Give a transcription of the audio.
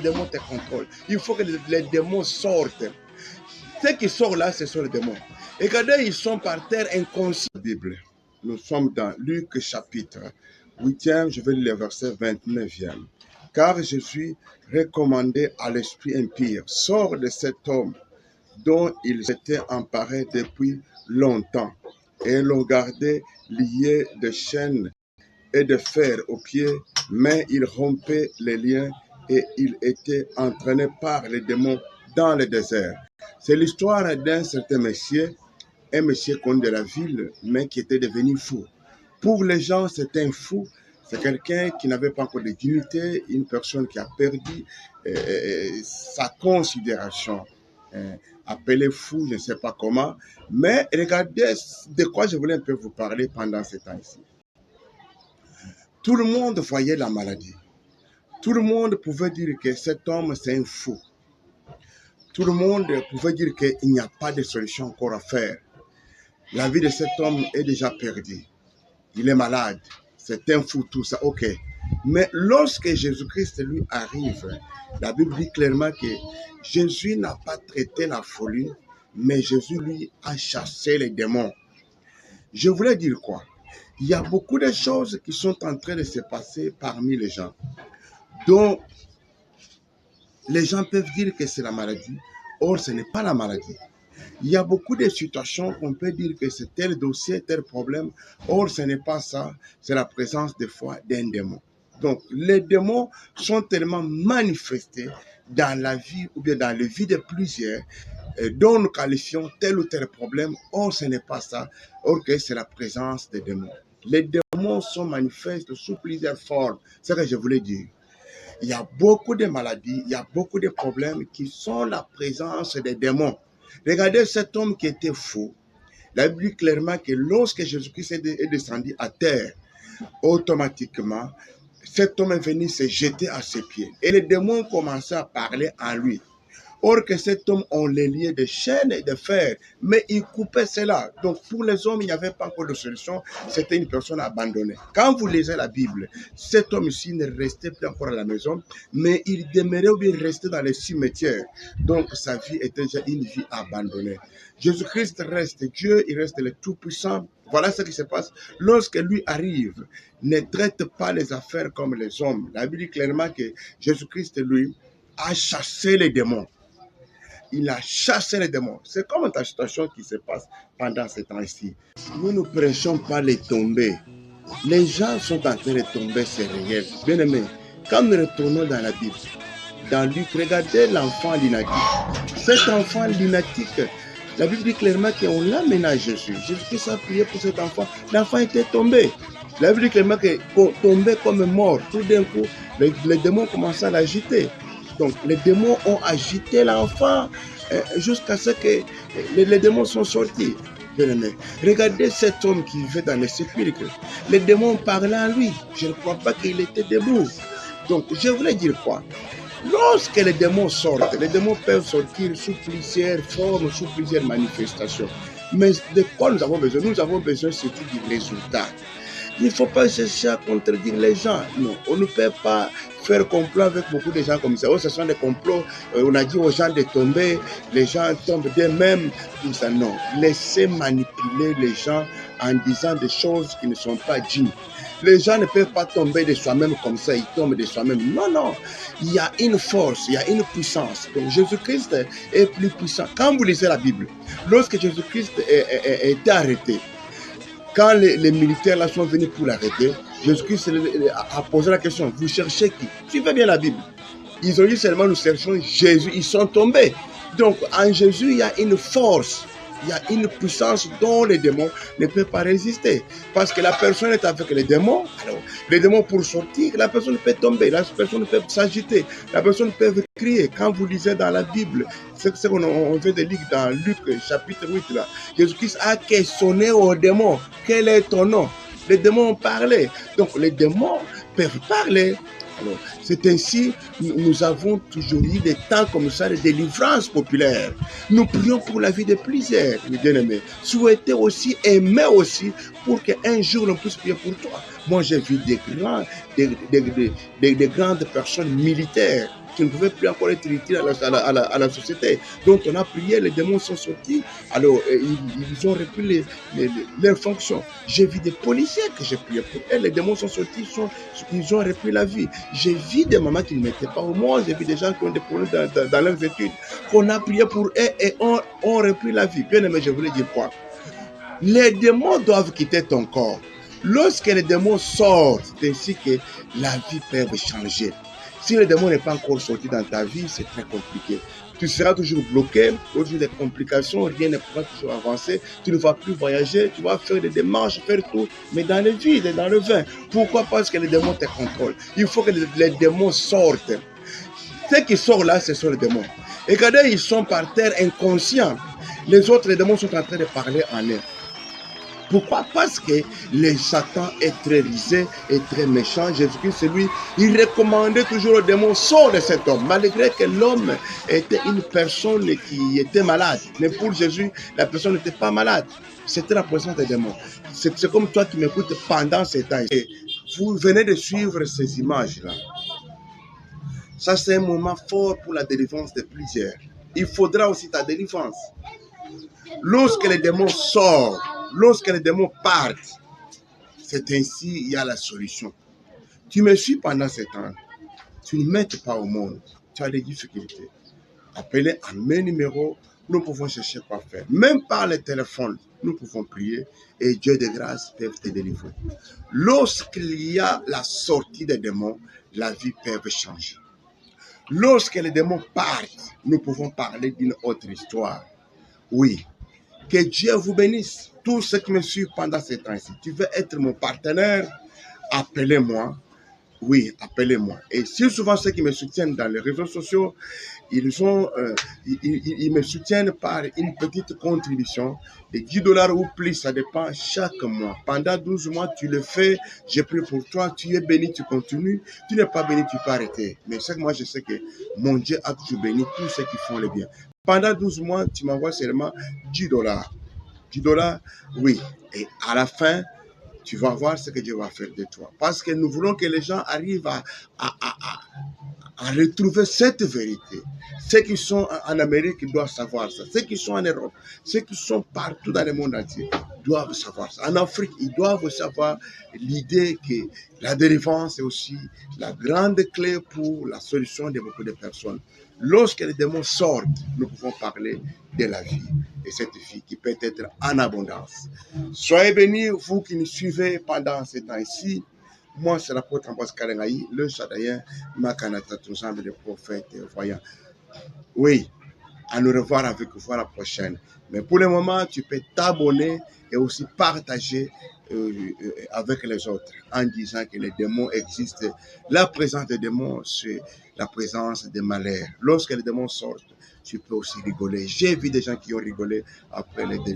démons te contrôlent. Il faut que les démons sortent. Ce qui sort là, ce sont les démons. Et regardez, ils sont par terre inconscients. Bible. Nous sommes dans Luc chapitre 8e, je vais lire le verset 29e. Car je suis recommandé à l'esprit impur. Sors de cet homme dont il s'était emparé depuis longtemps. Et l'on gardait lié de chaînes et de fer aux pieds, mais il rompait les liens et il était entraîné par les démons dans le désert. C'est l'histoire d'un certain monsieur, un monsieur connu de la ville, mais qui était devenu fou. Pour les gens, c'est un fou, c'est quelqu'un qui n'avait pas encore de dignité, une personne qui a perdu sa considération. Appelé fou, je ne sais pas comment, mais regardez de quoi je voulais un peu vous parler pendant ce temps-ci. Tout le monde voyait la maladie. Tout le monde pouvait dire que cet homme, c'est un fou. Tout le monde pouvait dire qu'il n'y a pas de solution encore à faire. La vie de cet homme est déjà perdue. Il est malade. C'est un fou, tout ça, ok. Mais lorsque Jésus-Christ, lui, arrive, la Bible dit clairement que Jésus n'a pas traité la folie, mais Jésus, lui, a chassé les démons. Je voulais dire quoi? Il y a beaucoup de choses qui sont en train de se passer parmi les gens, dont les gens peuvent dire que c'est la maladie. Or, ce n'est pas la maladie. Il y a beaucoup de situations qu'on peut dire que c'est tel dossier, tel problème. Or, ce n'est pas ça. C'est la présence des fois d'un démon. Donc, les démons sont tellement manifestés dans la vie ou bien dans la vie de plusieurs dont nous qualifions tel ou tel problème. Or, ce n'est pas ça. Or, que c'est la présence des démons. Les démons sont manifestes sous plusieurs formes. C'est ce que je voulais dire. Il y a beaucoup de maladies, il y a beaucoup de problèmes qui sont la présence des démons. Regardez cet homme qui était fou. La Bible dit clairement que lorsque Jésus-Christ est descendu à terre, automatiquement, cet homme est venu se jeter à ses pieds. Et les démons commençaient à parler en lui. Or que cet homme, on les liait de chaînes et de fer, mais il coupait cela. Donc pour les hommes, il n'y avait pas encore de solution, c'était une personne abandonnée. Quand vous lisez la Bible, cet homme-ci ne restait plus encore à la maison, mais il demeurait ou bien restait dans les cimetières. Donc sa vie était déjà une vie abandonnée. Jésus-Christ reste Dieu, il reste le Tout-Puissant. Voilà ce qui se passe. Lorsque lui arrive, ne traite pas les affaires comme les hommes. La Bible dit clairement que Jésus-Christ, lui, a chassé les démons. Il a chassé les démons. C'est comme une situation qui se passe pendant ces temps-ci. Nous ne prêchons pas les tombées. Les gens sont en train de tomber, c'est réel. Bien aimé, quand nous retournons dans la Bible, dans Luc, regardez l'enfant lunatique. Cet enfant lunatique, la Bible dit clairement qu'on l'a mené à Jésus. Jésus a prié pour cet enfant. L'enfant était tombé. La Bible dit clairement qu'il tombait comme mort. Tout d'un coup, les démons commençaient à l'agiter. Donc, les démons ont agité l'enfant jusqu'à ce que les démons sont sortis. Regardez cet homme qui vivait dans les sépulcres. Les démons parlaient à lui. Je ne crois pas qu'il était debout. Donc, je voulais dire quoi? Lorsque les démons sortent, les démons peuvent sortir sous plusieurs formes, sous plusieurs manifestations. Mais de quoi nous avons besoin? Nous avons besoin surtout du résultat. Il ne faut pas chercher à contredire les gens. Non, on ne peut pas faire complot avec beaucoup de gens comme ça. Oh, ce sont des complots. On a dit aux gens de tomber. Les gens tombent d'eux-mêmes. Tout ça, non. Laissez manipuler les gens en disant des choses qui ne sont pas dignes. Les gens ne peuvent pas tomber de soi-même comme ça. Ils tombent de soi-même. Non, non. Il y a une force. Il y a une puissance. Donc, Jésus-Christ est plus puissant. Quand vous lisez la Bible, lorsque Jésus-Christ était arrêté, quand les militaires là sont venus pour l'arrêter, Jésus-Christ a posé la question, vous cherchez qui? Suivez bien la Bible. Ils ont dit seulement, nous cherchons Jésus, ils sont tombés. Donc en Jésus, il y a une force, il y a une puissance dont les démons ne peuvent pas résister. Parce que la personne est avec les démons, alors les démons pour sortir, la personne peut tomber, la personne peut s'agiter, la personne peut crier. Quand vous lisez dans la Bible, c'est ce qu'on vient de lire dans Luc chapitre 8, là, Jésus-Christ a questionné aux démons, quel est ton nom? Les démons ont parlé. Donc les démons peuvent parler. Alors, c'est ainsi, nous avons toujours eu des temps comme ça de délivrance populaire. Nous prions pour la vie de plusieurs, mes bien-aimés. Souhaitez aussi, aimez aussi, pour qu'un jour on puisse prier pour toi. Moi, j'ai vu des grandes personnes militaires. qui ne pouvaient plus encore être utiles à la société. Donc on a prié, les démons sont sortis. Alors ils ont repris leurs fonctions. J'ai vu des policiers que j'ai prié pour eux, les démons sont sortis, ils ont repris la vie. J'ai vu des mamans qui ne mettaient pas au monde, j'ai vu des gens qui ont des problèmes dans leurs études, qu'on a prié pour eux et ont repris la vie. Bien aimé, je voulais dire quoi? Les démons doivent quitter ton corps. Lorsque les démons sortent, c'est ainsi que la vie peut changer. Si le démon n'est pas encore sorti dans ta vie, c'est très compliqué. Tu seras toujours bloqué, toujours des complications, rien ne pourra toujours avancer, tu ne vas plus voyager, tu vas faire des démarches, faire tout, mais dans le vide, dans le vin. Pourquoi? Parce que les démons te contrôlent. Il faut que les démons sortent. Ceux qui sortent là, ce sont les démons. Et quand ils sont par terre inconscients, les autres les démons sont en train de parler en eux. Pourquoi? Parce que le Satan est très risé et très méchant. Jésus-Christ, lui, il recommandait toujours aux démons, sors de cet homme, malgré que l'homme était une personne qui était malade. Mais pour Jésus, la personne n'était pas malade. C'était la présence des démons. C'est comme toi qui m'écoutes pendant ces temps. Et vous venez de suivre ces images-là. Ça, c'est un moment fort pour la délivrance de plusieurs. Il faudra aussi ta délivrance. Lorsque les démons sortent, lorsque les démons partent, c'est ainsi il y a la solution. Tu me suis pendant ce temps. Tu ne m'aides pas au monde. Tu as des difficultés. Appelez à mes numéros. Nous pouvons chercher quoi faire. Même par le téléphone, nous pouvons prier et Dieu de grâce peut te délivrer. Lorsqu'il y a la sortie des démons, la vie peut changer. Lorsque les démons partent, nous pouvons parler d'une autre histoire. Oui, que Dieu vous bénisse. Tous ceux qui me suivent pendant ces temps-ci, tu veux être mon partenaire, appelez-moi. Oui, appelez-moi. Et si souvent ceux qui me soutiennent dans les réseaux sociaux, ils me soutiennent par une petite contribution de $10 ou plus, ça dépend chaque mois. Pendant 12 mois, tu le fais, j'ai pris pour toi, tu es béni, tu continues. Tu n'es pas béni, tu peux arrêter. Mais chaque mois, je sais que mon Dieu a toujours béni tous ceux qui font le bien. Pendant 12 mois, tu m'envoies seulement $10. $10, oui. Et à la fin, tu vas voir ce que Dieu va faire de toi. Parce que nous voulons que les gens arrivent à retrouver cette vérité. Ceux qui sont en Amérique doivent savoir ça. Ceux qui sont en Europe, ceux qui sont partout dans le monde entier doivent savoir ça. En Afrique, ils doivent savoir l'idée que la délivrance est aussi la grande clé pour la solution de beaucoup de personnes. Lorsque les démons sortent, nous pouvons parler de la vie. Et cette vie qui peut être en abondance. Soyez bénis, vous qui nous suivez pendant ce temps-ci. Moi, c'est l'apôtre Ambroise Kalengaï, le Chadaïen, Makanata, tout ensemble des prophètes voyants. Oui, à nous revoir avec vous à la prochaine. Mais pour le moment, tu peux t'abonner et aussi partager avec les autres en disant que les démons existent. La présence des démons, c'est la présence des malheurs. Lorsque les démons sortent, tu peux aussi rigoler. J'ai vu des gens qui ont rigolé après les démons.